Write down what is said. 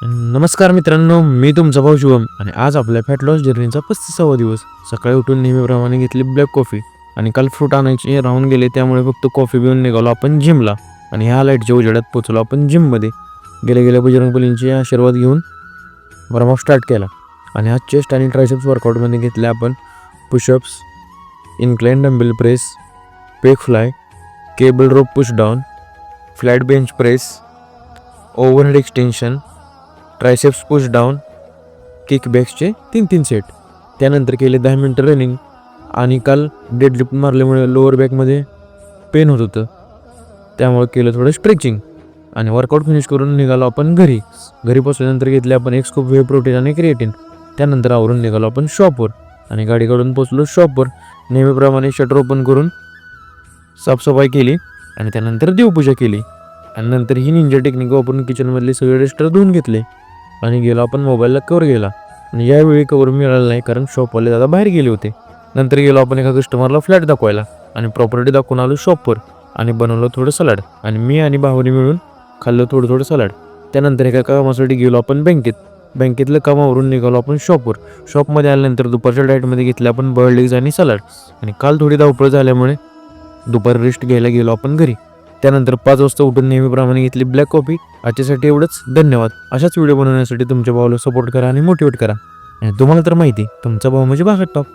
नमस्कार मित्रांनो, मी तुमचा भाऊ शुभम आणि आज आपल्या फॅट लॉस जर्नीचा 35वा दिवस. सकाळी उठून नेहमीप्रमाणे घेतली ब्लॅक कॉफी आणि काल फ्रूट आणायचे राहून गेले, त्यामुळे फक्त कॉफी पिऊन निघालो आपण जिमला. आणि ह्या लाईटच्या उजेडात पोचलो आपण जिममध्ये. गेल्या गेल्या बजरंगबलींचे आशीर्वाद घेऊन वर्मअप स्टार्ट केला आणि आज चेस्ट आणि ट्रायसेप्स वर्कआउटमध्ये घेतले आपण pushups, incline dumbbell press, pec fly, cable rope push down, flat bench press, overhead extension, triceps push down, kick बॅक्सचे 3-3 सेट. त्यानंतर केले 10 मिनटं रनिंग आणि काल डेडलिफ्ट मारल्यामुळे लोअर बॅकमध्ये पेन होत होतं, त्यामुळे केलं थोडं स्ट्रेचिंग आणि वर्कआउट फिनिश करून निघालो आपण घरी. घरी पोचल्यानंतर घेतले आपण एक स्कूप व्हे प्रोटीन आणि क्रिएटिन. त्यानंतर आवरून निघालो आपण शॉपवर आणि गाडी काढून पोचलो शॉपवर. नेहमीप्रमाणे शटर ओपन करून साफसफाई केली आणि त्यानंतर देवपूजा केली आणि नंतर ही निंजा टेक्निक वापरून किचनमधले सगळे रेस्टर धुवून घेतले आणि गेलो आपण मोबाईलला कवर गेला. आणि यावेळी कवर मिळाला नाही, कारण शॉपवाले दादा बाहेर गेले होते. नंतर गेलो आपण एका कस्टमरला फ्लॅट दाखवायला आणि प्रॉपर्टी दाखवून आलो शॉपवर आणि बनवलं थोडं सलाड आणि मी आणि भावाने मिळून खाल्लं थोडं सलाड. त्यानंतर एका कामासाठी गेलो आपण बँकेतलं कामावरून निघालो आपण शॉपवर. शॉपमध्ये आल्यानंतर दुपारच्या डाएटमध्ये घेतलं आपण बॉइल्ड एग्ज आणि सलाड. आणि काल थोडी धावपळ झाल्यामुळे दुपारी रेस्ट घ्यायला गेलो आपण घरी. त्यानंतर 5 वाजता उठून नेहमीप्रमाणे घेतली ब्लॅक कॉफी. आजच्यासाठी एवढंच, धन्यवाद. अशाच व्हिडिओ बनवण्यासाठी तुमच्या भावाला सपोर्ट करा आणि मोटिवेट करा. आणि तुम्हाला तर माहिती, तुमचा भाऊ म्हणजे बागत टॉप.